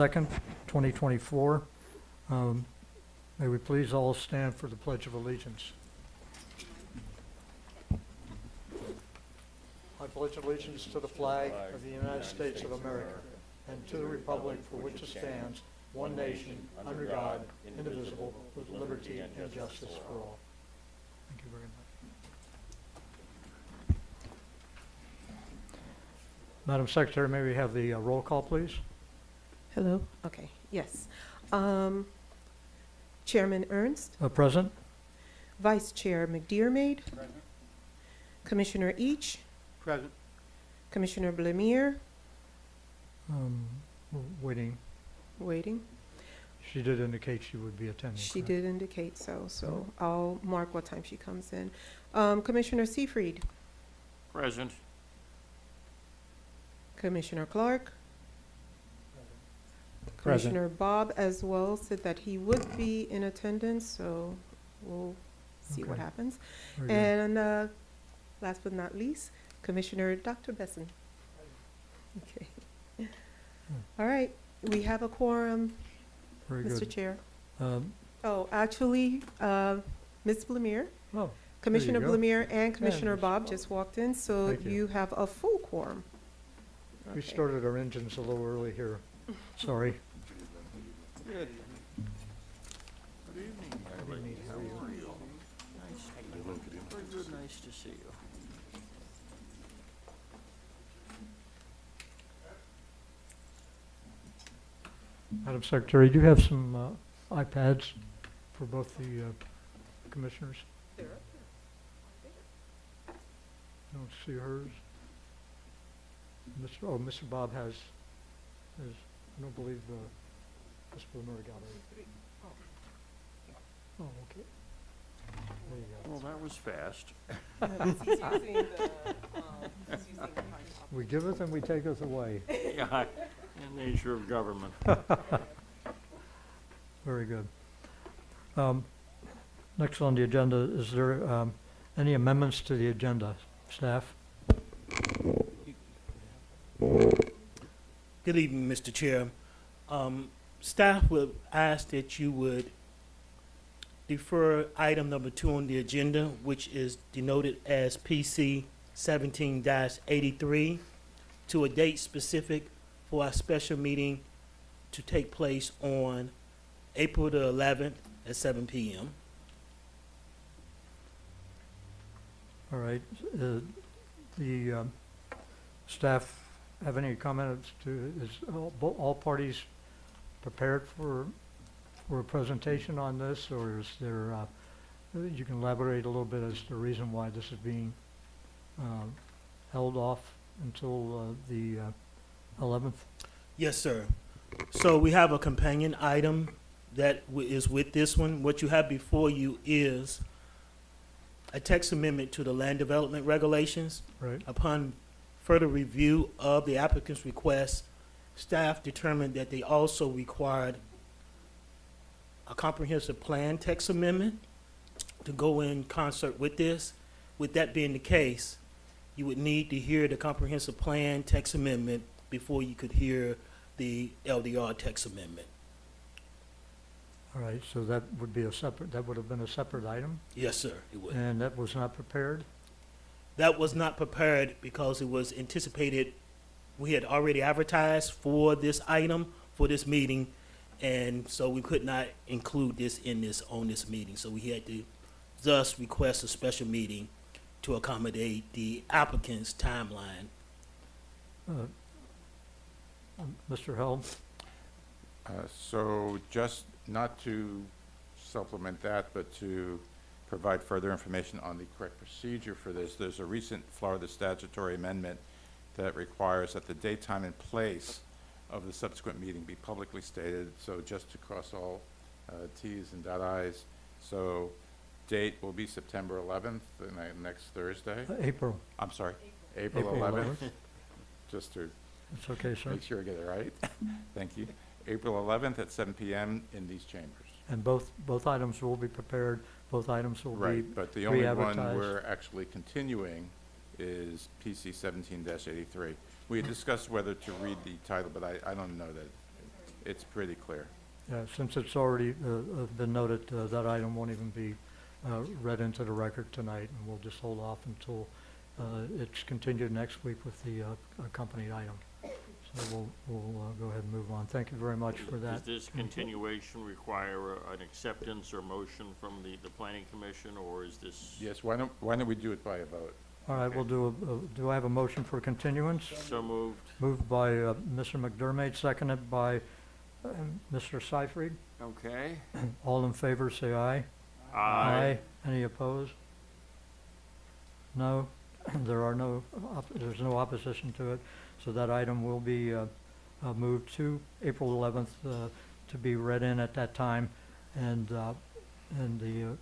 2nd, 2024. May we please all stand for the Pledge of Allegiance. I pledge allegiance to the flag of the United States of America and to the republic for which it stands, one nation, under God, indivisible, with liberty and justice for all. Thank you very much. Madam Secretary, may we have the roll call, please? Hello? Okay, yes. Chairman Ernst, Present? Vice Chair McDermott, Commissioner Each, Present. Commissioner Blemire, Waiting. waiting. She did indicate she would be attending. She correct? did indicate so I'll mark what time she comes in. Commissioner Seyfried, Present. Commissioner Clark, Present. Commissioner Bob as well said that he would be in attendance, so we'll see what Okay. happens. Very good. And last but not least, Commissioner Dr. Besson. Okay. All right, we have a quorum, Very Mr. good. Chair. Um, Oh, actually, Ms. Blemire, Oh, Commissioner go. Blemire and Commissioner Miss- Bob just walked in, so Thank you. you have a full quorum. we Okay. started our engines a little early here. Sorry. Good. Good evening, everybody. How are you? Nice. Very good, nice to see you. Madam Secretary, do you have some iPads for both the commissioners? Don't see hers. Mr. Bob has, I don't believe Ms. Bloomer got it. Oh, okay. There you go. Well, that was fast. We giveth and we taketh away. Yeah, in the nature of government. Very good. Next on the agenda, is there any amendments to the agenda? Staff? Good evening, Mr. Chair. Staff would ask that you would defer item number 2 on the agenda, which is denoted as PC 17-83, to a date specific for our special meeting to take place on April the 11th at 7 p.m. All right. The staff have any comments to, is all parties prepared for a presentation on this, or is there, you can elaborate a little bit as to the reason why this is being held off until the 11th? Yes, sir. So we have a companion item that is with this one. What you have before you is a text amendment to the land development regulations. Right. Upon further review of the applicant's request, staff determined that they also required a comprehensive plan text amendment to go in concert with this. With that being the case, you would need to hear the comprehensive plan text amendment before you could hear the LDR text amendment. All right, so that would be that would have been a separate item, Yes, sir, it would. and that was not prepared? That was not prepared because it was anticipated, we had already advertised for this item, for this meeting, and so we could not include this on this meeting. So we had to thus request a special meeting to accommodate the applicant's timeline. Mr. Helm? So just not to supplement that, but to provide further information on the correct procedure for this, there's a recent Florida statutory amendment that requires that the date, time, and place of the subsequent meeting be publicly stated, so just to cross all Ts and dot Is. So date will be September 11th, next Thursday. April. I'm sorry, April 11th, just to That's okay, sir. make sure I get it right. Thank you. April 11th at 7 p.m. in these chambers. And both items will be prepared, both items will be Right, but the only one re-advertised. we're actually continuing is PC 17-83. We had discussed whether to read the title, but I don't know that it's pretty clear. Yeah, since it's already been noted, that item won't even be read into the record tonight, and we'll just hold off until it's continued next week with the accompanied item. So we'll go ahead and move on. Thank you very much for that. Does this continuation require an acceptance or motion from the planning commission, or is this? Yes, why don't we do it by a vote? All right, we'll do I have a motion for continuance? So moved. Moved by Mr. McDermott, seconded by Mr. Seifried. Okay. All in favor, say aye. Any opposed? No, there's no opposition to it, so that item will be moved to April 11th to be read in at that time, and the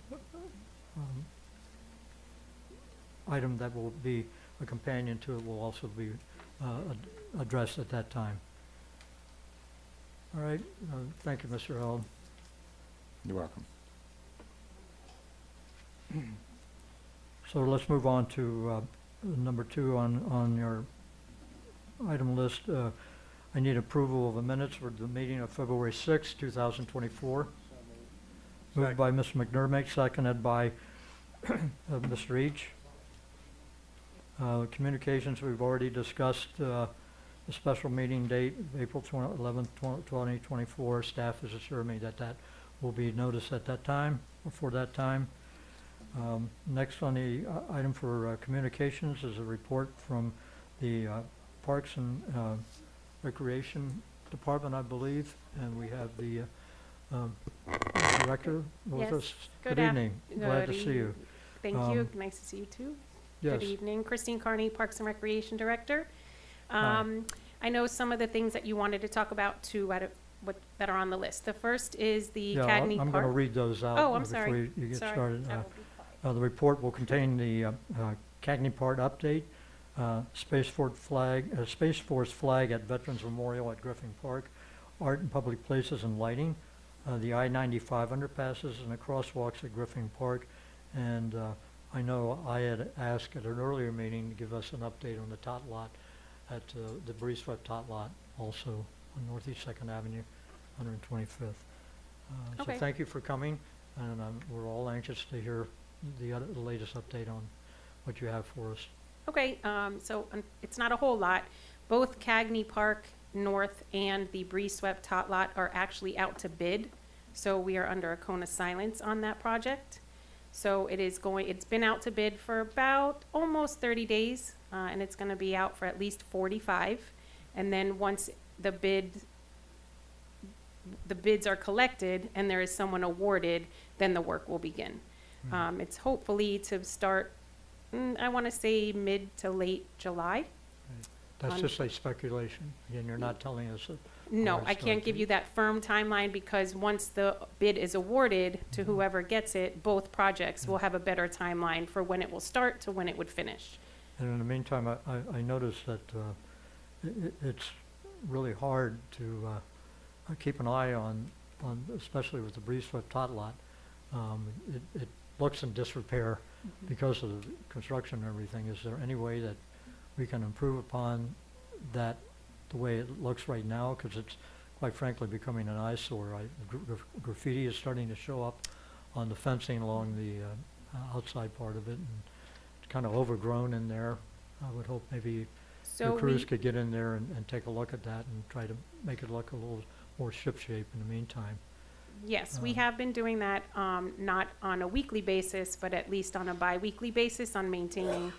item that will be a companion to it will also be addressed at that time. All right, thank you, Mr. Held. You're welcome. So let's move on to number 2 on your item list. I need approval of the minutes for the meeting of February 6, 2024. Moved by Mr. McDermott, seconded by Mr. Each. Communications, we've already discussed the special meeting date, April 11th, 2024. Staff has assured me that that will be noticed at that time, or for that time. Next on the item for communications is a report from the Parks and Recreation Department, I believe, and we have the director with Yes. us. Good Good evening. Glad to Good see you. Thank you. Nice to see you too. Yes. Good evening. Christine Carney, Parks and Recreation Director. Hi. I know some of the things that you wanted to talk about too, that are on the list. The first is the Yeah, Cagney Park. I'm going to read those out Oh, I'm before sorry. you get Sorry. started. I will be quiet. The report will contain the Cagney Park update, Space Force flag at Veterans Memorial at Griffin Park, art in public places and lighting, the I-95 underpasses and the crosswalks at Griffin Park, and I know I had asked at an earlier meeting to give us an update on the tot lot at the breeze swept tot lot, also on Northeast 2nd Avenue, 125th. So Okay. thank you for coming, and we're all anxious to hear the latest update on what you have for us. Okay, it's not a whole lot. Both Cagney Park North and the Breeze Swept Tot Lot are actually out to bid. So we are under a cone of silence on that project. So it's been out to bid for about almost 30 days, and it's gonna be out for at least 45. And then once the bids are collected and there is someone awarded, then the work will begin. It's hopefully to start, I wanna say mid to late July. That's On- just a speculation. Again, you're not telling us. No, hard I start can't give date. you that firm timeline because once the bid is awarded to whoever gets it, both projects will have a better timeline for when it will start to when it would finish. And in the meantime, I noticed that it's really hard to keep an eye on, especially with the breeze swept tot lot. It looks in disrepair because of the construction and everything. Is there any way that we can improve upon that the way it looks right now? Because it's quite frankly becoming an eyesore. Graffiti is starting to show up on the fencing along the outside part of it, and it's kind of overgrown in there. I would hope maybe So your crews we, could get in there and take a look at that and try to make it look a little more shipshape in the meantime. yes, we um, have been doing that, not on a weekly basis, but at least on a bi-weekly basis on maintaining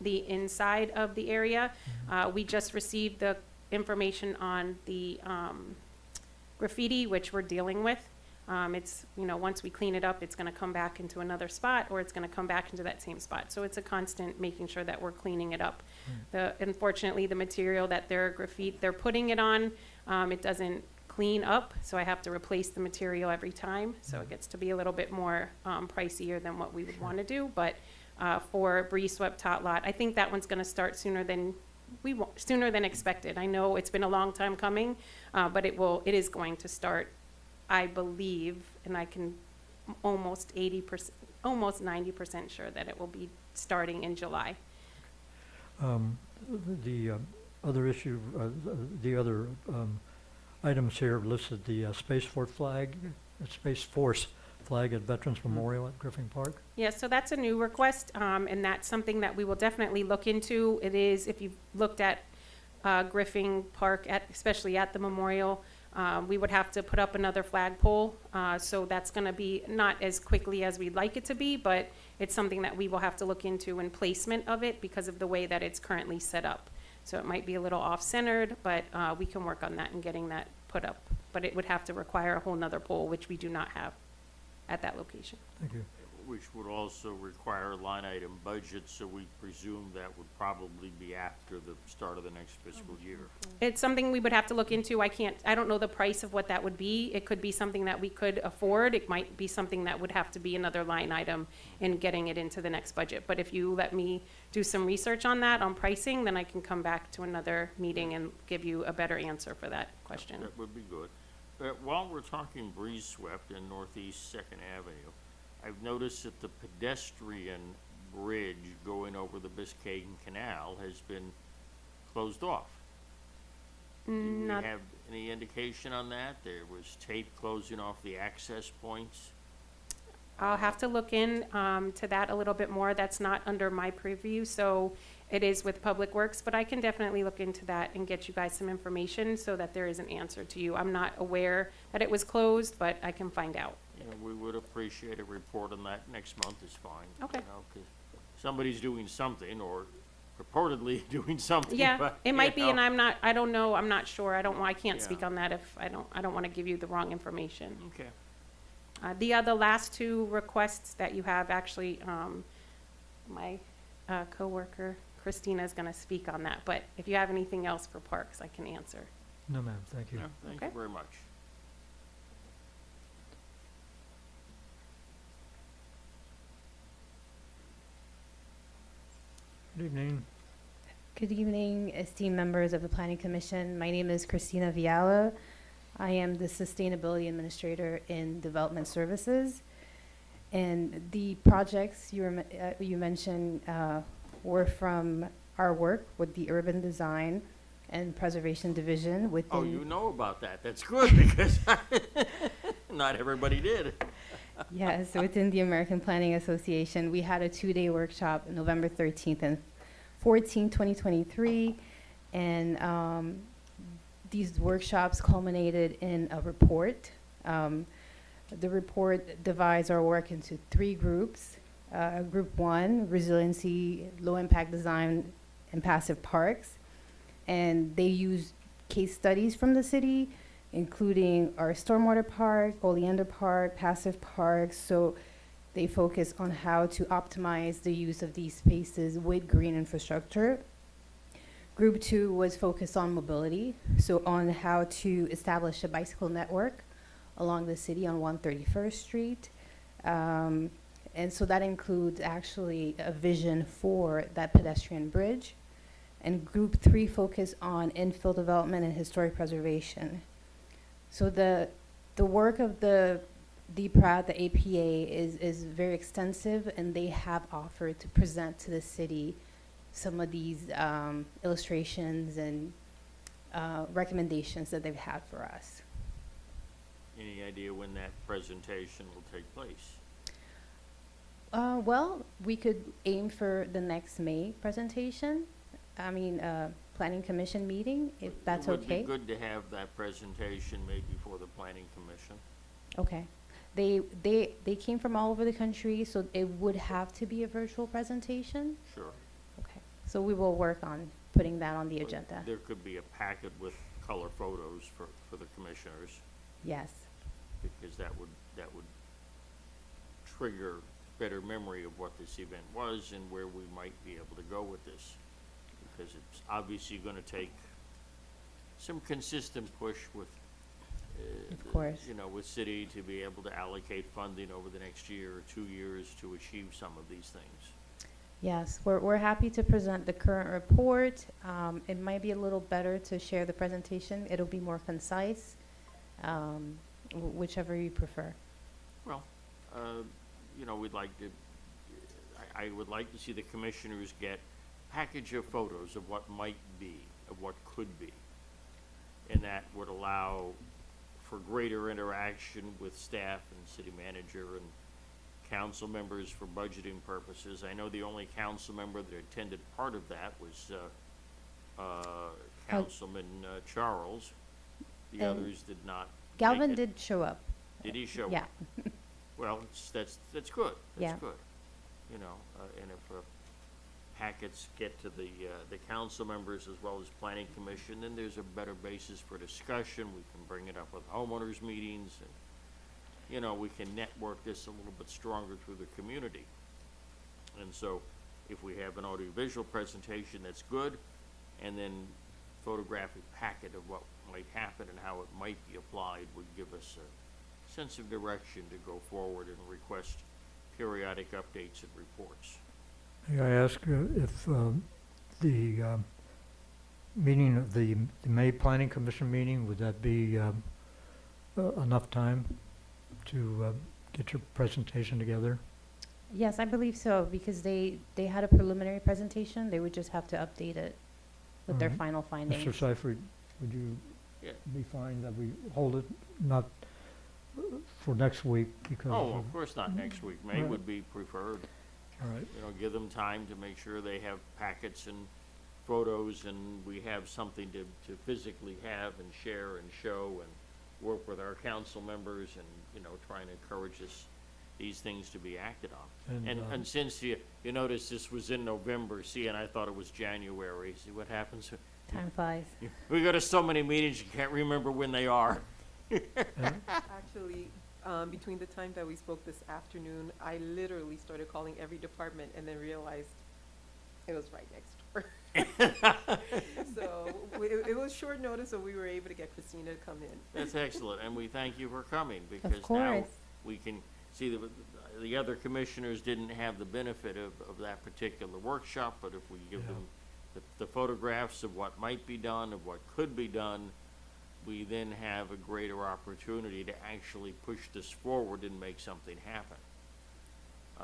the inside of the area. We just received the information on the graffiti, which we're dealing with. It's, once we clean it up, it's gonna come back into another spot, or it's gonna come back into that same spot. So it's a constant making sure that we're cleaning it up. Unfortunately, the material that they're putting it on, it doesn't clean up, so I have to replace the material every time. So it gets to be a little bit more pricier than what we would wanna do, but for breeze swept tot lot, I think that one's gonna start sooner than expected. I know it's been a long time coming, but it is going to start, I believe, and I can almost 80%, almost 90% sure that it will be starting in July. The other issue, the other items here listed the Space Force flag at Veterans Memorial at Griffin Park. Yeah, so that's a new request, and that's something that we will definitely look into. It is, if you've looked at Griffin Park, especially at the memorial, we would have to put up another flagpole. So that's going to be not as quickly as we'd like it to be, but it's something that we will have to look into in placement of it because of the way that it's currently set up. So it might be a little off-centered, but we can work on that and getting that put up. But it would have to require a whole nother pole, which we do not have at that location. Thank you. Which would also require a line item budget, so we presume that would probably be after the start of the next fiscal year. It's something we would have to look into. I don't know the price of what that would be. It could be something that we could afford. It might be something that would have to be another line item in getting it into the next budget. But if you let me do some research on that, on pricing, then I can come back to another meeting and give you a better answer for that question. That would be good. While we're talking breeze swept in Northeast Second Avenue, I've noticed that the pedestrian bridge going over the Biscayne Canal has been closed off. Do we Not, have any indication on that? There was tape closing off the access points. I'll have to look in to that a little bit more. That's not under my purview, so it is with Public Works, but I can definitely look into that and get you guys some information so that there is an answer to you. I'm not aware that it was closed, but I can find out. You know, we would appreciate a report on that next month is fine. Okay. You know, 'cause somebody's doing something or purportedly doing something. Yeah, but, it you might be, and know. I don't know, I'm not sure. I can't Yeah. speak on that if I don't want to give you the wrong information. Okay. The other last two requests that you have, actually, my coworker Christina is going to speak on that, but if you have anything else for parks, I can answer. No, ma'am, thank you. Yeah, thank you Okay. very much. Good evening. Good evening, esteemed members of the Planning Commission. My name is Christina Viala. I am the Sustainability Administrator in Development Services. And the projects you mentioned were from our work with the Urban Design and Preservation Division within. Oh, you know about that. That's good because not everybody did. Yes, within the American Planning Association. We had a 2-day workshop, November 13th and 14th, 2023. And these workshops culminated in a report. The report divides our work into 3 groups. Group 1, Resiliency, Low Impact Design, and Passive Parks. And they use case studies from the city, including our Stormwater Park, Oleander Park, Passive Parks. So they focus on how to optimize the use of these spaces with green infrastructure. Group 2 was focused on mobility, so on how to establish a bicycle network along the city on 131st Street. And so that includes actually a vision for that pedestrian bridge. And Group 3 focused on infill development and historic preservation. So the work of the DPRAT, the APA, is very extensive, and they have offered to present to the city some of these illustrations and recommendations that they've had for us. Any idea when that presentation will take place? Well, we could aim for the next May presentation. I mean, Planning Commission meeting, if that's okay. It would be good to have that presentation made before the Planning Commission. Okay. They came from all over the country, so it would have to be a virtual presentation. Sure. Okay. So we will work on putting that on the But agenda. There could be a packet with color photos for the commissioners, Yes. because that would trigger better memory of what this event was and where we might be able to go with this. Because it's obviously gonna take some consistent push with, Of course. you know, with city to be able to allocate funding over the next year or 2 years to achieve some of these things. Yes, we're happy to present the current report. It might be a little better to share the presentation. It'll be more concise, whichever you prefer. Well, you know, we'd like to, I would like to see the commissioners get a package of photos of what might be, of what could be. And that would allow for greater interaction with staff and city manager and council members for budgeting purposes. I know the only council member that attended part of that was Councilman Charles. The And others did not. Galvin make it. did show up. Did he show? Yeah. Well, that's good. Yeah. That's good. You know, and if packets get to the council members as well as planning commission, then there's a better basis for discussion. We can bring it up with homeowners meetings, and, you know, we can network this a little bit stronger through the community. And so, if we have an audiovisual presentation, that's good, and then photographic packet of what might happen and how it might be applied would give us a sense of direction to go forward and request periodic updates and reports. May I ask if the meeting of the May Planning Commission meeting, would that be enough time to get your presentation together? Yes, I believe so, because they had a preliminary presentation. They would just have to update it with their Alright. final findings. Mr. Seifert, would you Yeah. be fine that we hold it not for next week because Oh, of course not next week. May Right. would be preferred. all right, You know, give them time to make sure they have packets and photos, and we have something to physically have and share and show, and work with our council members, and, you know, try and encourage these things to be acted on. And since you notice this was in November, see, and I thought it was January, see what happens? Time flies. We go to so many meetings, you can't remember when they are. Actually, between the time that we spoke this afternoon, I literally started calling every department and then realized it was right next door. So it was short notice, so we were able to get Christina to come in. That's excellent, and we thank you for coming, Of because now course. we can see that the other commissioners didn't have the benefit of that particular workshop, but if we give Yeah. them the photographs of what might be done, of what could be done, we then have a greater opportunity to actually push this forward and make something happen.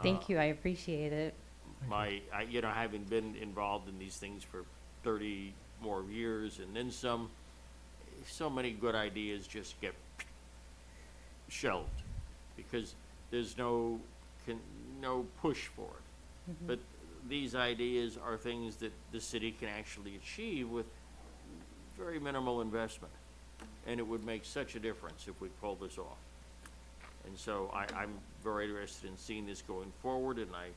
Thank you. I appreciate it. You know, having been involved in these things for 30 more years and then some, so many good ideas just get shelved because there's no push for it. But these ideas are things that the city can actually achieve with very minimal investment. And it would make such a difference if we pull this off. And so I'm very interested in seeing this going forward, and I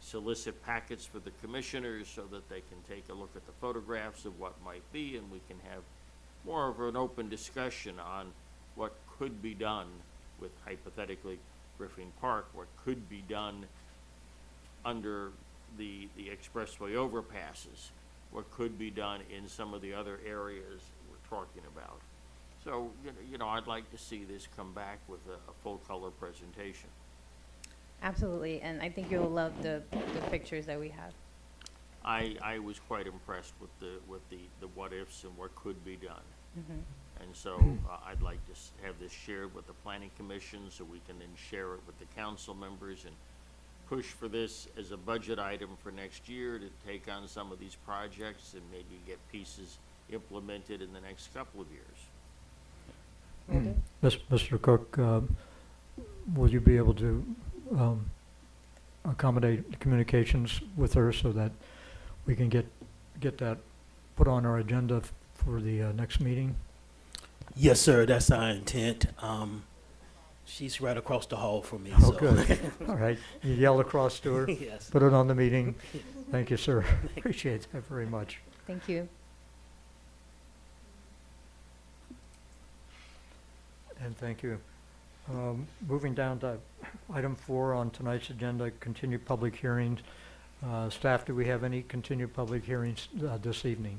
solicit packets for the commissioners so that they can take a look at the photographs of what might be, and we can have more of an open discussion on what could be done with hypothetically Griffin Park, what could be done under the expressway overpasses, what could be done in some of the other areas we're talking about. So, you know, I'd like to see this come back with a full-color presentation. Absolutely, and I think you'll love the pictures that we have. I was quite impressed with the what-ifs and what could be done. And so I'd like to have this shared with the planning commission so we can then share it with the council members and push for this as a budget item for next year to take on some of these projects and maybe get pieces implemented in the next couple of years. Mr. Cook, will you be able to accommodate communications with her so that we can get that put on our agenda for the next meeting? Yes, sir, that's our intent. She's right across the hall from me, Oh, so. good. All right, you yell across to her, Yes. put it on the meeting. Thank you, sir. Appreciate that very much. Thank you. And thank you. Moving down to item 4 on tonight's agenda, continued public hearings. Staff, do we have any continued public hearings this evening?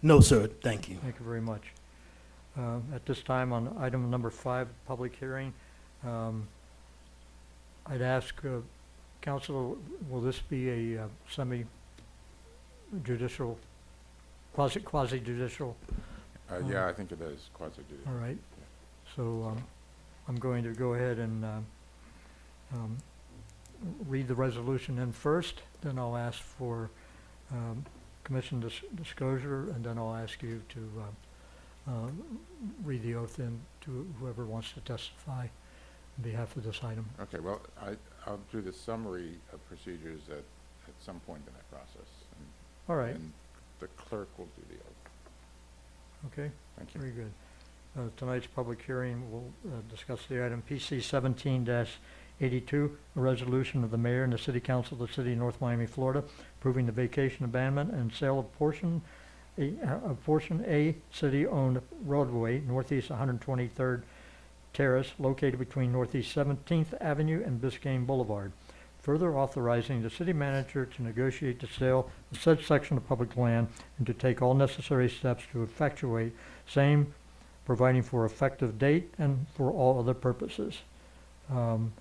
No, sir, thank you. Thank you very much. At this time, on item number 5, public hearing, I'd ask council, will this be a semi-judicial, quasi-judicial? Yeah, I think it is quasi-judicial. All right. So I'm going to go ahead and read the resolution in first, then I'll ask for commission disclosure, and then I'll ask you to read the oath in to whoever wants to testify on behalf of this item. Okay, well, I'll do the summary of procedures at some point in that process. All right, And the clerk will do the oath. okay. Thank you. Very good. Tonight's public hearing, we'll discuss the item PC 17-82, a resolution of the mayor and the city council of the city of North Miami, Florida, approving the vacation abandonment and sale of portion A city-owned roadway, northeast 123rd Terrace, located between Northeast 17th Avenue and Biscayne Boulevard. Further authorizing the city manager to negotiate the sale of said section of public land and to take all necessary steps to effectuate same, providing for effective date and for all other purposes. And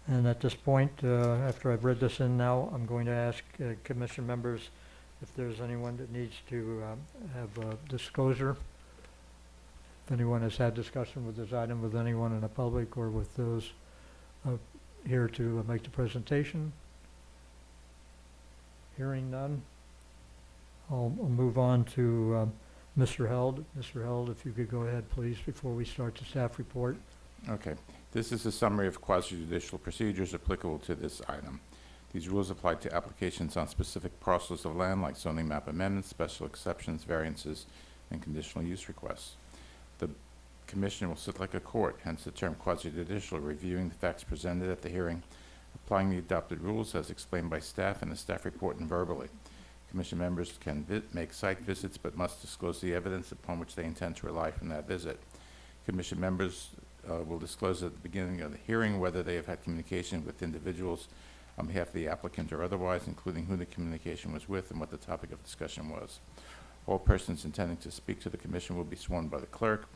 at this point, after I've read this in now, I'm going to ask commission members if there's anyone that needs to have a disclosure. If anyone has had discussion with this item with anyone in the public or with those here to make the presentation. Hearing none, I'll move on to Mr. Held. Mr. Held, if you could go ahead, please, before we start the staff report. Okay. This is a summary of quasi-judicial procedures applicable to this item. These rules apply to applications on specific parcels of land like zoning map amendments, special exceptions, variances, and conditional use requests. The Commission will sit like a court, hence the term quasi-judicial, reviewing the facts presented at the hearing, applying the adopted rules as explained by staff in the staff report and verbally. Commission members can make site visits but must disclose the evidence upon which they intend to rely from that visit. Commission members will disclose at the beginning of the hearing whether they have had communication with individuals on behalf of the applicant or otherwise, including who the communication was with and what the topic of discussion was. All persons intending to speak to the Commission will be sworn by the clerk.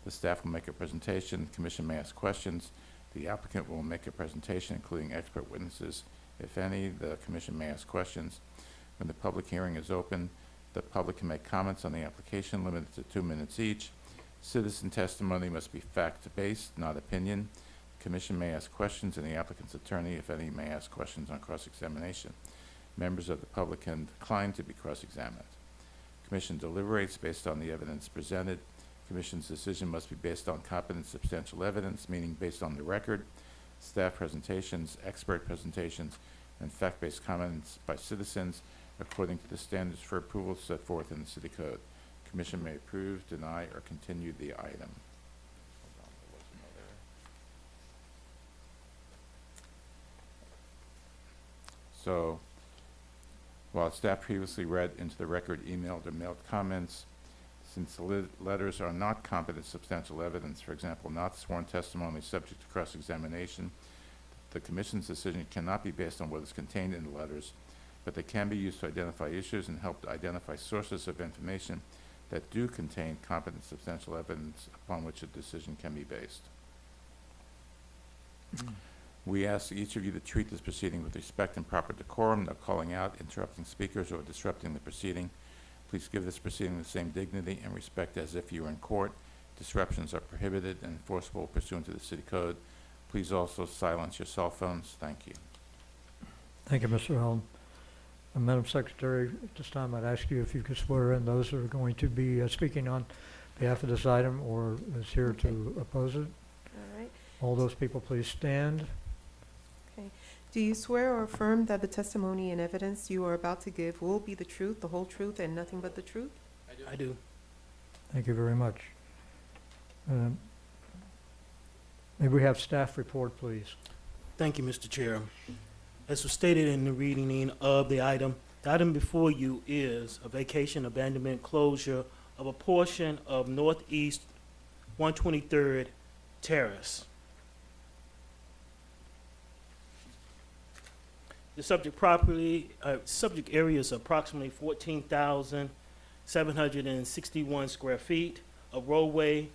The staff will make a presentation. The Commission may ask questions. The applicant will make a presentation, including expert witnesses. If any, the Commission may ask questions. When the public hearing is open, the public can make comments on the application limited to 2 minutes each. Citizen testimony must be fact-based, not opinion. The Commission may ask questions, and the applicant's attorney, if any, may ask questions on cross-examination. Members of the public can decline to be cross-examined. Commission deliberates based on the evidence presented. Commission's decision must be based on competent substantial evidence, meaning based on the record, staff presentations, expert presentations, and fact-based comments by citizens according to the standards for approval set forth in the City Code. Commission may approve, deny, or continue the item. So, while staff previously read into the record emailed or mailed comments, since the letters are not competent substantial evidence, for example, not sworn testimony subject to cross-examination, the Commission's decision cannot be based on what is contained in the letters, but they can be used to identify issues and help to identify sources of information that do contain competent substantial evidence upon which a decision can be based. We ask each of you to treat this proceeding with respect and proper decorum, no calling out, interrupting speakers, or disrupting the proceeding. Please give this proceeding the same dignity and respect as if you were in court. Disruptions are prohibited and enforceable pursuant to the City Code. Please also silence your cell phones. Thank you. Thank you, Mr. Held. Madam Secretary, at this time, I'd ask you if you could swear in those who are going to be speaking on behalf of this item or is here to oppose it. All right. All those people, please stand. Okay. Do you swear or affirm that the testimony and evidence you are about to give will be the truth, the whole truth, and nothing but the truth? I do. Thank you very much. May we have staff report, please? Thank you, Mr. Chair. As was stated in the reading of the item before you is a vacation abandonment closure of a portion of Northeast 123rd Terrace. The subject area is approximately 14,761 square feet. A roadway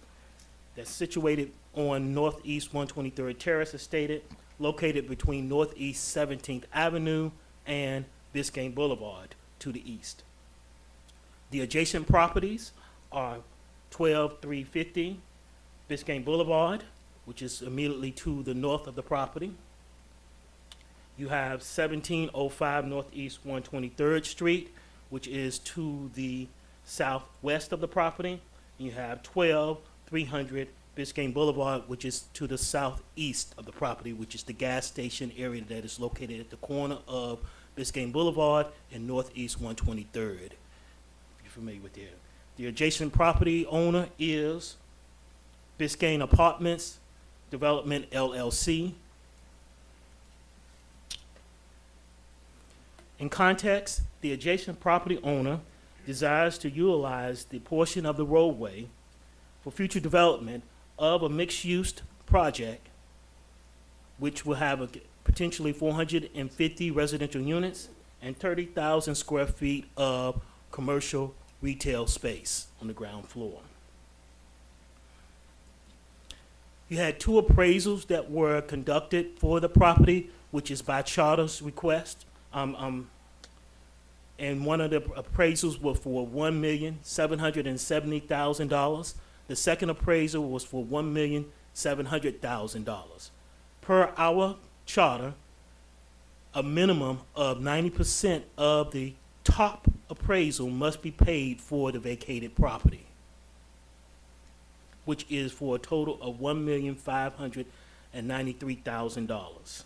that's situated on Northeast 123rd Terrace, as stated, located between Northeast 17th Avenue and Biscayne Boulevard to the east. The adjacent properties are 12350 Biscayne Boulevard, which is immediately to the north of the property. You have 1705 Northeast 123rd Street, which is to the southwest of the property. and you have 12300 Biscayne Boulevard, which is to the southeast of the property, which is the gas station area that is located at the corner of Biscayne Boulevard and Northeast 123rd. If you're familiar with there. The adjacent property owner is Biscayne Apartments Development LLC. In context, the adjacent property owner desires to utilize the portion of the roadway for future development of a mixed-use project, which will have potentially 450 residential units and 30,000 square feet of commercial retail space on the ground floor. You had 2 appraisals that were conducted for the property, which is by charter's request. And one of the appraisals was for $1,770,000. The second appraisal was for $1,700,000. Per our charter, a minimum of 90% of the top appraisal must be paid for the vacated property, which is for a total of $1,593,000.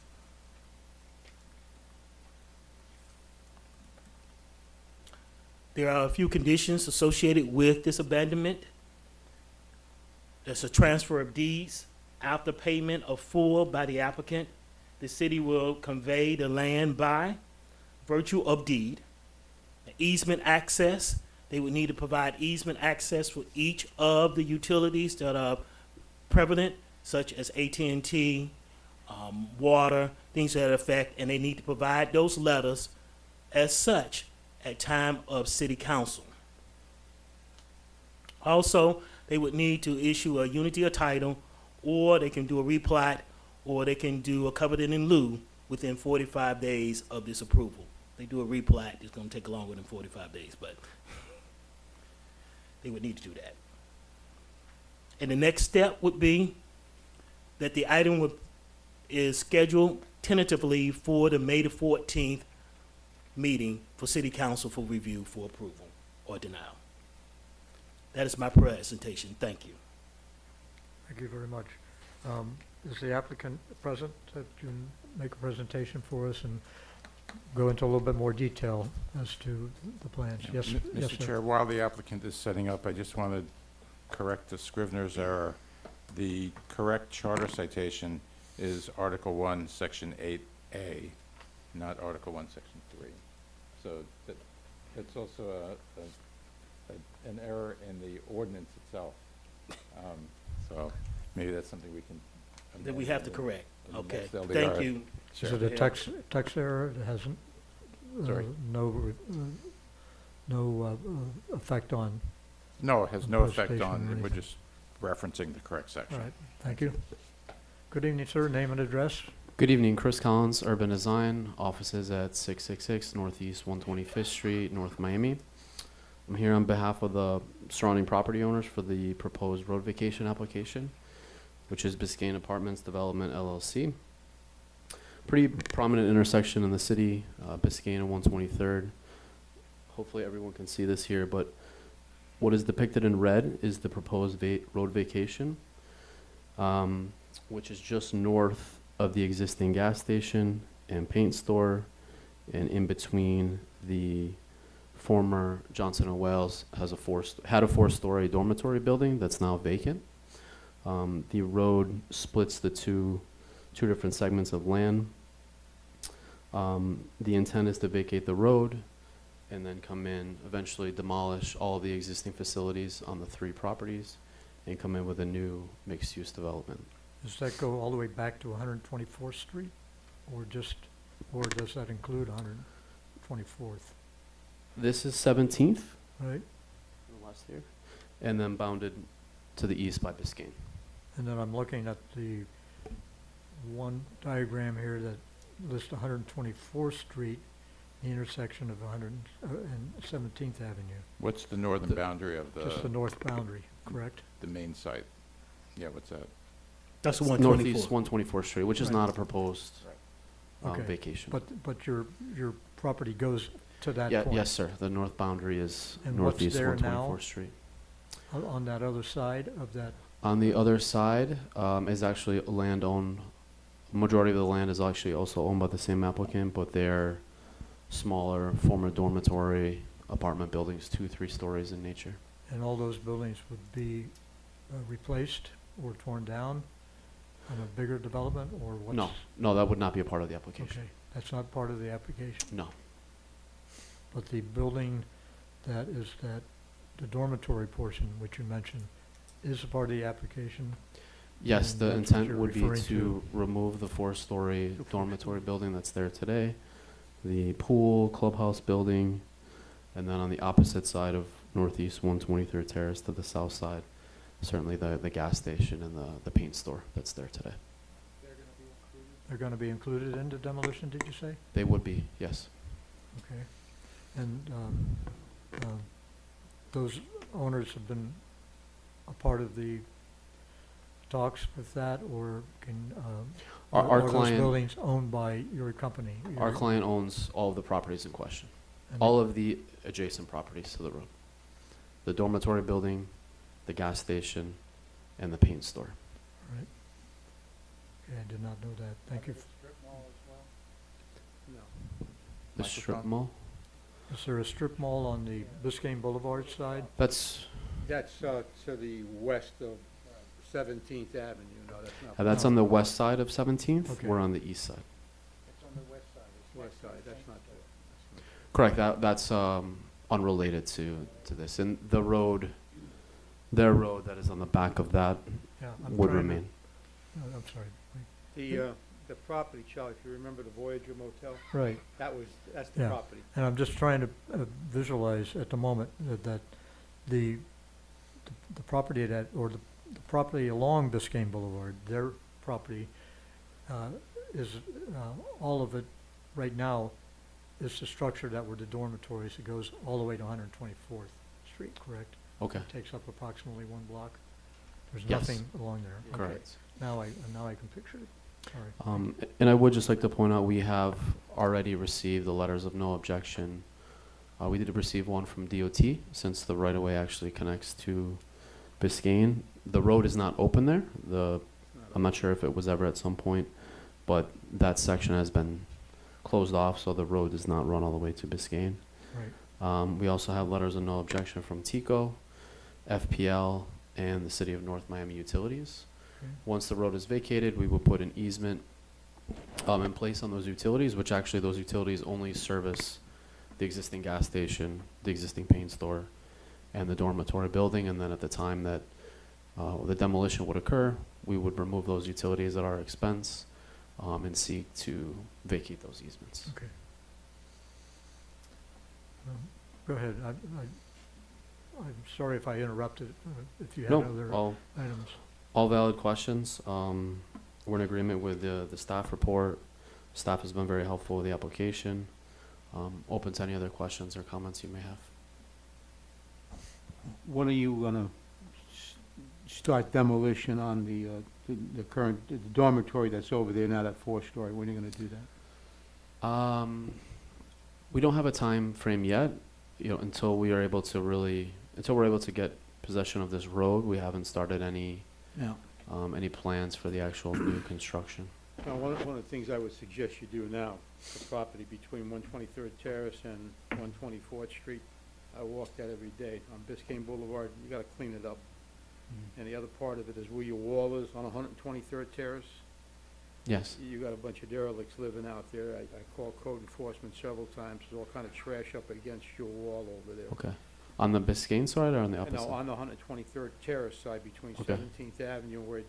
There are a few conditions associated with this abandonment. There's a transfer of deeds. After payment of full by the applicant, the city will convey the land by virtue of deed. Easement access, they would need to provide easement access for each of the utilities that are prevalent, such as AT&T, water, things to that effect, and they need to provide those letters as such at time of city council. Also, they would need to issue a unity of title, or they can do a replat, or they can do a covenant in lieu within 45 days of this approval. They do a replat, it's gonna take longer than 45 days, but they would need to do that. And the next step would be that the item is scheduled tentatively for the May the 14th meeting for city council for review for approval or denial. That is my presentation. Thank you. Thank you very much. Is the applicant present that can make a presentation for us and go into a little bit more detail as to the plans? Yeah, Yes, yes, Mr. sir. Chair, while the applicant is setting up, I just want to correct the Scrivener's error. The correct charter citation is Article 1, Section 8A, not Article 1, Section 3. So it's also an error in the ordinance itself. So maybe that's something we can That we have to correct. in the Okay, next LDR. thank you. Is Sure. it a Yeah. text error? It hasn't, Sorry. no effect on, No, it has no effect Postation or on, we're anything. just referencing the correct all section. right, thank you. Good evening, sir. Name and address? Good evening, Chris Collins, Urban Design, offices at 666 Northeast 125th Street, North Miami. I'm here on behalf of the surrounding property owners for the proposed road vacation application, which is Biscayne Apartments Development LLC. Pretty prominent intersection in the city, Biscayne and 123rd. Hopefully everyone can see this here, but what is depicted in red is the proposed road vacation, which is just north of the existing gas station and paint store, and in between the former Johnson & Wales had a four-story dormitory building that's now vacant. The road splits the two different segments of land. The intent is to vacate the road and then come in, eventually demolish all of the existing facilities on the 3 properties and come in with a new mixed-use development. Does that go all the way back to 124th Street? Or does that include 124th, This is 17th, right? the west here, and then bounded to the east by Biscayne. And then I'm looking at the one diagram here that lists 124th Street, the intersection of 117th Avenue. What's the northern boundary of Just the north boundary, correct? the main site? Yeah, what's that? That's the It's 124. Northeast 124th Street, which is Right. not a proposed Okay. vacation. But your property goes to that Yeah, point? yes, sir. The north boundary is And what's northeast there now? 124th Street. On that other side of that, On the other side, is actually land owned, majority of the land is actually also owned by the same applicant, but they're smaller, former dormitory apartment buildings, 2-3 stories in nature. and all those buildings would be replaced or torn down on a bigger development, or what's? No, that would not be a part of the application. Okay, that's not part of the application, No. but the building that is the dormitory portion, which you mentioned, is a part of the application? Yes, And the that's what intent you're would be referring to to. remove the 4-story dormitory building that's there today, the pool, clubhouse building, and then on the opposite side of Northeast 123rd Terrace to the south side, certainly the gas station and the paint store that's there today. They're gonna be included in the demolition, did you say? They would be, yes. Okay. And those owners have been a part of the talks with that, or can, Our are those client, buildings owned by your company? our Your- client owns all of the properties in question, and all of the adjacent properties to the road. The dormitory building, the gas station, and the paint store. Right. Okay, I did not know that. Thank you. The strip Microphone. mall? Is there a strip mall on the Biscayne Boulevard side? That's, That's to the west of 17th Avenue, no, that's not. that's on the west side of 17th. Okay. We're on the east side. It's on the west side. West side, that's not there. Correct, that's unrelated to this. And the road, their road that is on the back of that Yeah, I'm would trying to- remain. No, I'm sorry. The property, Charlie, if you remember the Voyager Motel, Right, that's the Yeah. property. and I'm just trying to visualize at the moment that the property that, or the property along Biscayne Boulevard, their property, is, all of it right now is the structure that were the dormitories. It goes all the way to 124th Street, correct? Okay, Takes up approximately one block. There's Yes. nothing along there. Okay. correct. Now I can picture it. All right. And I would just like to point out, we have already received the letters of no objection. We did receive one from DOT, since the right-of-way actually connects to Biscayne. The road is not open there. I'm not sure if it was ever at some point, but that section has been closed off, so the road does not run all the way to Biscayne. Right. We also have letters of no objection from TICO, FPL, and the City of North Miami Utilities. Okay. Once the road is vacated, we will put an easement in place on those utilities, which actually those utilities only service the existing gas station, the existing paint store, and the dormitory building. And then at the time that the demolition would occur, we would remove those utilities at our expense and seek to vacate those easements. Okay. Go ahead. I'm sorry if I interrupted, if you had No, other items. all valid questions. We're in agreement with the staff report. Staff has been very helpful with the application. Open to any other questions or comments you may have. When are you gonna start demolition on the current the dormitory that's over there now, that 4-story? When are you gonna do that? We don't have a time frame yet, until we're able to get possession of this road. We haven't started any plans for the actual new construction. Now, one of the things I would suggest you do now, the property between 123rd Terrace and 124th Street, I walk that every day on Biscayne Boulevard. You gotta clean it up. And the other part of it is where your wall is on 123rd Terrace. Yes. You got a bunch of derelicts living out there. I called code enforcement several times. There's all kind of trash up against your wall over there. Okay. On the Biscayne side or on the No, opposite? on the 123rd Terrace side between Okay. 17th Avenue where it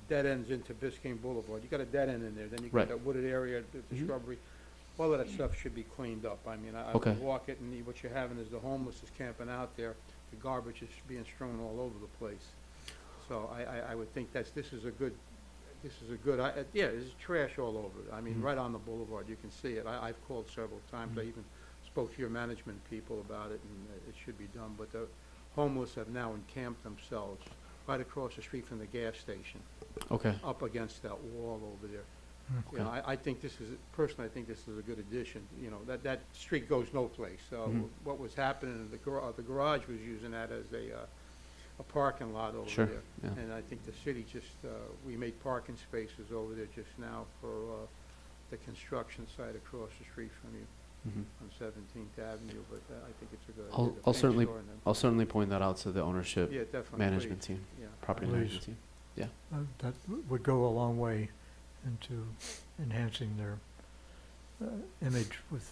dead ends into Biscayne Boulevard. You got a dead end in there, then you Right. got that wooded area, the Mhm. shrubbery. All of that stuff should be cleaned up. I mean, I Okay. would walk it and what you're having is the homeless is camping out there. The garbage is being strewn all over the place. So I would think this is a good, yeah, there's trash all over it. I mean, Mhm. right on the boulevard, you can see it. I've called several times. I even spoke to your management people about it, and it should be done. But the homeless have now encamped themselves right across the street from the gas station, Okay. up against that wall over there. Okay. You know, I think personally, I think this is a good addition. You know, that street goes no place. So Mhm. what was happening, the garage was using that as a parking lot over Sure, there. yeah. And I think the city just, we made parking spaces over there just now for the construction site across the street from you Mhm. on 17th Avenue, but I think it's a good idea. I'll- the I'll paint certainly- store and then- I'll certainly point that out to the ownership Yeah, definitely. management please. team, Yeah. property Please. management team. That would go a long way into enhancing their image with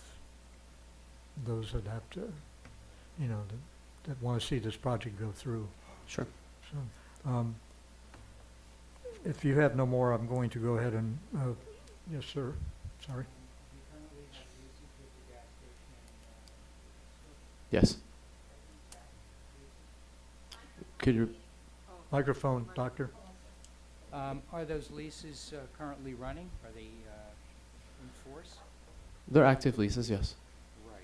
those that have to, you know, that want to see this project go through. Sure. So, if you have no more, I'm going to go ahead and, yes, sir, sorry. Yes. Could you, Microphone, doctor. Are those leases currently running? Are they in force? they're active leases, yes. Right.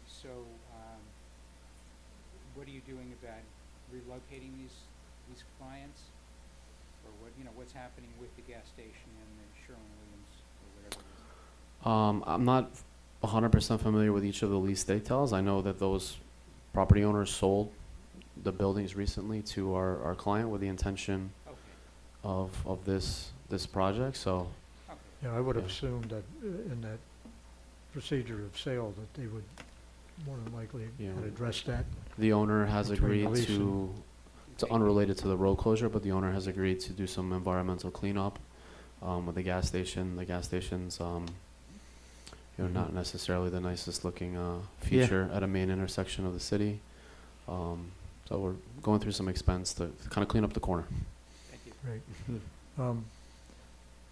So, what are you doing about relocating these clients? Or what's happening with the gas station and the Sherwin-Williams or whatever it is? I'm not 100% familiar with each of the lease details. I know that those property owners sold the buildings recently to our client with the intention Okay, of this project, so, okay. Yeah, I would have Yeah. assumed that in that procedure of sale that they would more than likely Yeah. would address that. the owner has Between the agreed lease to, it's unrelated to the road closure, but the owner has agreed to do some environmental cleanup with the gas station. The gas station's, not necessarily the nicest looking feature at a main intersection of the city. So we're going through some expense to kind of clean up the corner. Thank you. Great.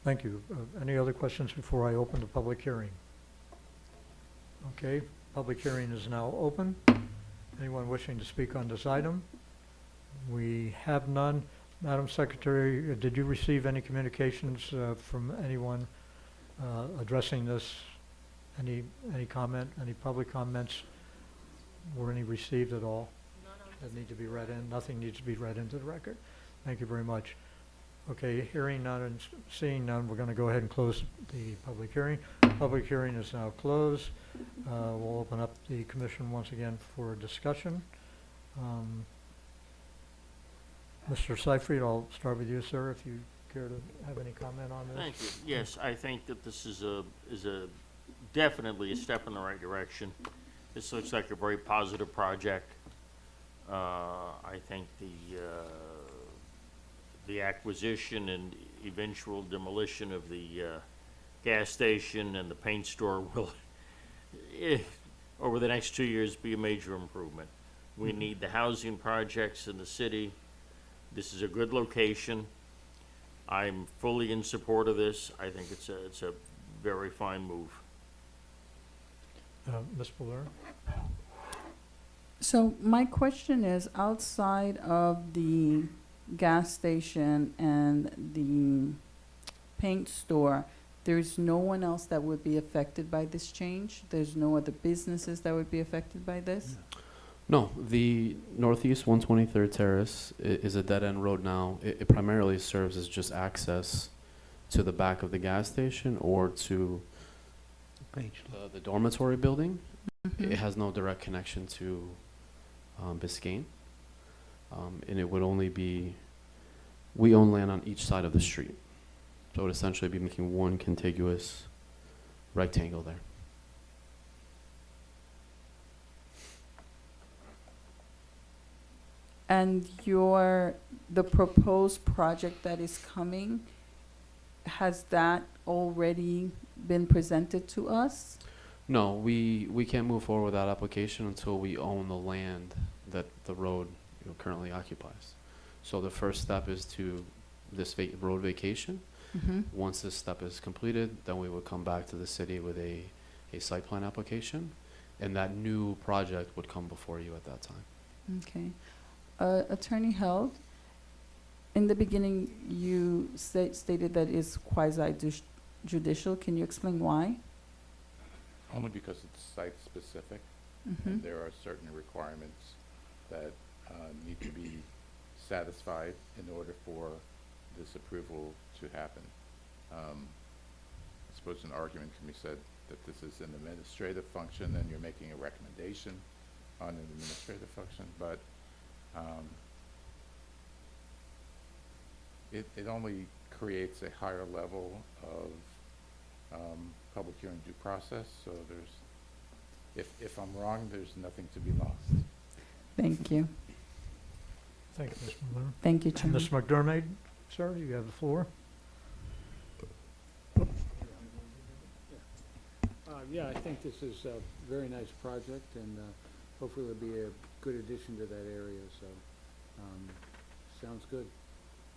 Thank you. Any other questions before I open the public hearing? Okay, public hearing is now open. Anyone wishing to speak on this item? We have none. Madam Secretary, did you receive any communications from anyone addressing this? Any comment, any public comments? Were any received at all? That need to be read in? Nothing needs to be read into the record. Thank you very much. Okay, hearing none and seeing none, we're going to go ahead and close the public hearing. Public hearing is now closed. We'll open up the commission once again for discussion. Mr. Seifried, I'll start with you, sir, if you care to have any comment on this. Thank you. Yes, I think that this is definitely a step in the right direction. This looks like a very positive project. I think the acquisition and eventual demolition of the gas station and the paint store will, over the next 2 years, be a major improvement. We need the housing projects in the city. This is a good location. I'm fully in support of this. I think it's a very fine move. Ms. Fuller? So my question is, outside of the gas station and the paint store, there's no one else that would be affected by this change? There's no other businesses that would be affected by this? No, the Northeast 123rd Terrace is a dead-end road now. It primarily serves as just access to the back of the gas station or to the dormitory building. Mhm. It has no direct connection to Biscayne. And it would only be, we own land on each side of the street. So it would essentially be making one contiguous rectangle there. And the proposed project that is coming, has that already been presented to us? No, we can't move forward with that application until we own the land that the road currently occupies. So the first step is to this road vacation. Mm-hmm. Once this step is completed, then we would come back to the city with a site plan application, and that new project would come before you at that time. Okay. Attorney Held, in the beginning, you stated that it's quasi-judicial. Can you explain why? Only because it's site-specific, Mm-hmm. and there are certain requirements that need to be satisfied in order for this approval to happen. I suppose an argument can be said that this is an administrative function and you're making a recommendation on an administrative function, but it only creates a higher level of public hearing due process, so if I'm wrong, there's nothing to be lost. Thank you. Thank you, Ms. Miller. Thank you, And Chairman. Ms. McDermott, sir, you have the floor. Yeah, I think this is a very nice project, and hopefully it'll be a good addition to that area, so, sounds good.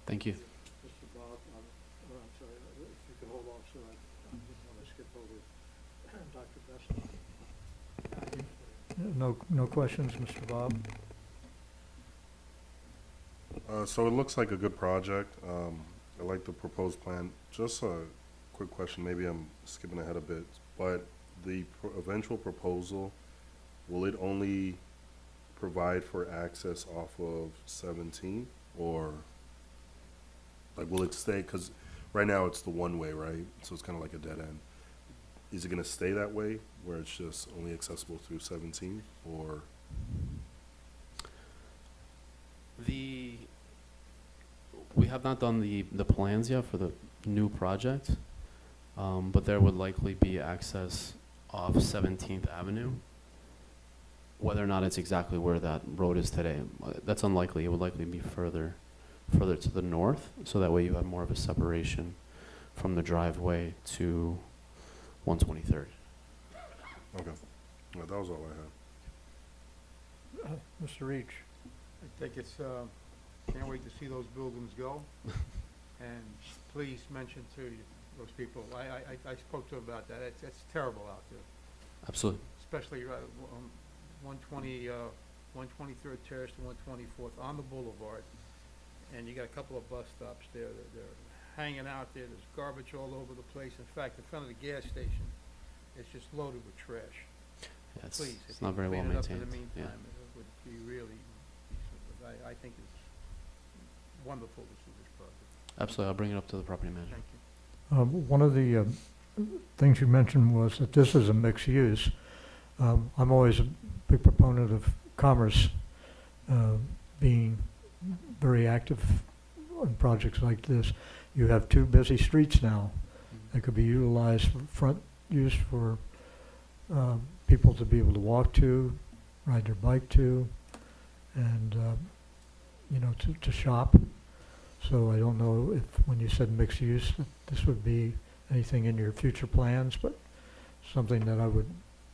Thank you. Mr. Bob, I'm sorry, if you could hold off, sir, I didn't want to skip over Dr. Besson. No questions, Mr. Bob? So it looks like a good project. I like the proposed plan. Just a quick question, maybe I'm skipping ahead a bit, but the eventual proposal, will it only provide for access off of 17? Or, like, will it stay, because right now it's the one-way, right? So it's kind of like a dead end. Is it going to stay that way, where it's just only accessible through 17, or? We have not done the plans yet for the new project, but there would likely be access off 17th Avenue. Whether or not it's exactly where that road is today, that's unlikely. It would likely be further to the north, so that way you have more of a separation from the driveway to 123rd. Okay. Well, that was all I had. Mr. Reach? I think it's, can't wait to see those buildings go. And please mention to those people, I spoke to them about that. It's terrible out there, Absolutely. especially 123rd Terrace to 124th on the boulevard. And you got a couple of bus stops there. They're hanging out there. There's garbage all over the place. In fact, in front of the gas station, it's just loaded with trash. Yeah, Please, it's if not you very well clean it up in maintained. the Yeah. meantime, it would be really, I think it's wonderful to see this project. Absolutely. I'll bring it up to the property manager. Thank you. One of the things you mentioned was that this is a mixed use. I'm always a big proponent of commerce being very active on projects like this. You have two busy streets now that could be utilized for front use for people to be able to walk to, ride their bike to, and to shop. So I don't know if, when you said mixed use, that this would be anything in your future plans, but something that I would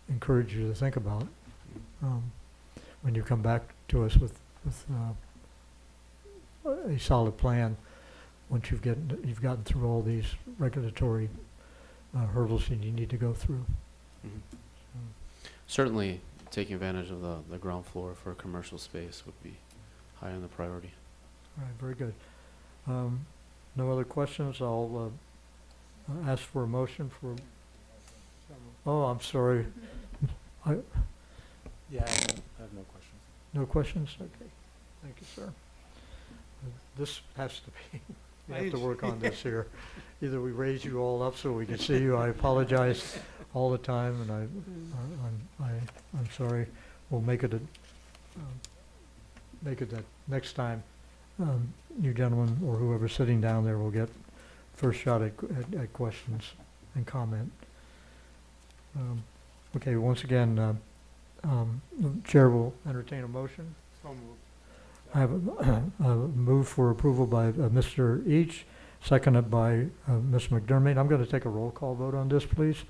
encourage you to think about when you come back to us with a solid plan. Once you've gotten through all these regulatory hurdles that you need to go through. Certainly, taking advantage of the ground floor for a commercial space would be high on the priority. All right, very good. No other questions? I'll ask for a motion for, oh, I'm sorry. Yeah, I have no questions. No questions? Okay. Thank you, sir. This has to be, we have to work on this here. Either we raise you all up so we can see you. I apologize all the time, and I'm sorry. We'll make it that next time, you gentlemen or whoever's sitting down there will get first shot at questions and comment. Okay, once again, the chair will entertain a motion. So moved. I have a move for approval by Mr. Each, seconded by Ms. McDermott. I'm going to take a roll call vote on this, please.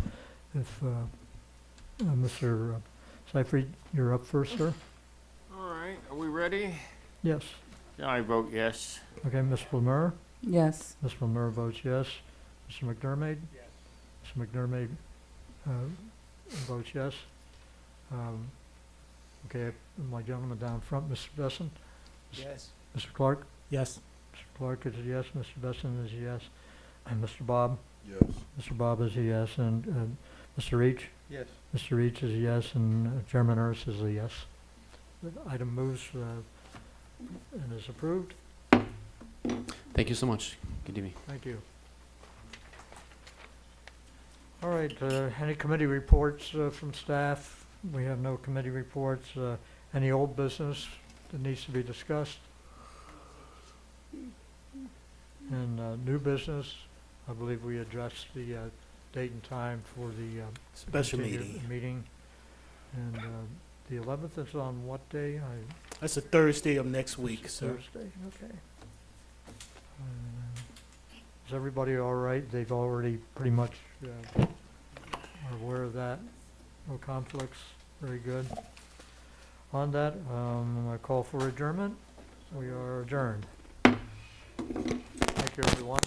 If Mr. Seyfried, you're up first, sir. All right, are we ready? Yes. Yeah, I vote yes. Okay, Ms. Blumer. Yes. Ms. Blumer votes yes. Mr. McDermott. Yes. Mr. McDermott votes yes. Okay, my gentleman down front, Mr. Besson. Yes. Mr. Clark. Yes. Mr. Clark is a yes. Mr. Besson is a yes. And Mr. Bob. Yes. Mr. Bob is a yes. And Mr. Reach. Yes. Mr. Reach is a yes, and Chairman Ernst is a yes. The item moves and is approved. Thank you so much. Good evening. Thank you. All right, any committee reports from staff? We have no committee reports. Any old business that needs to be discussed? And new business, I believe we addressed the date and time for the Special continued meeting. And the 11th is on what day? That's a Thursday of next week, It's sir. Thursday, okay. Is everybody all right? They've already pretty much are aware of that. No conflicts, very good. On that, I call for adjournment. We are adjourned. Thank you, everyone.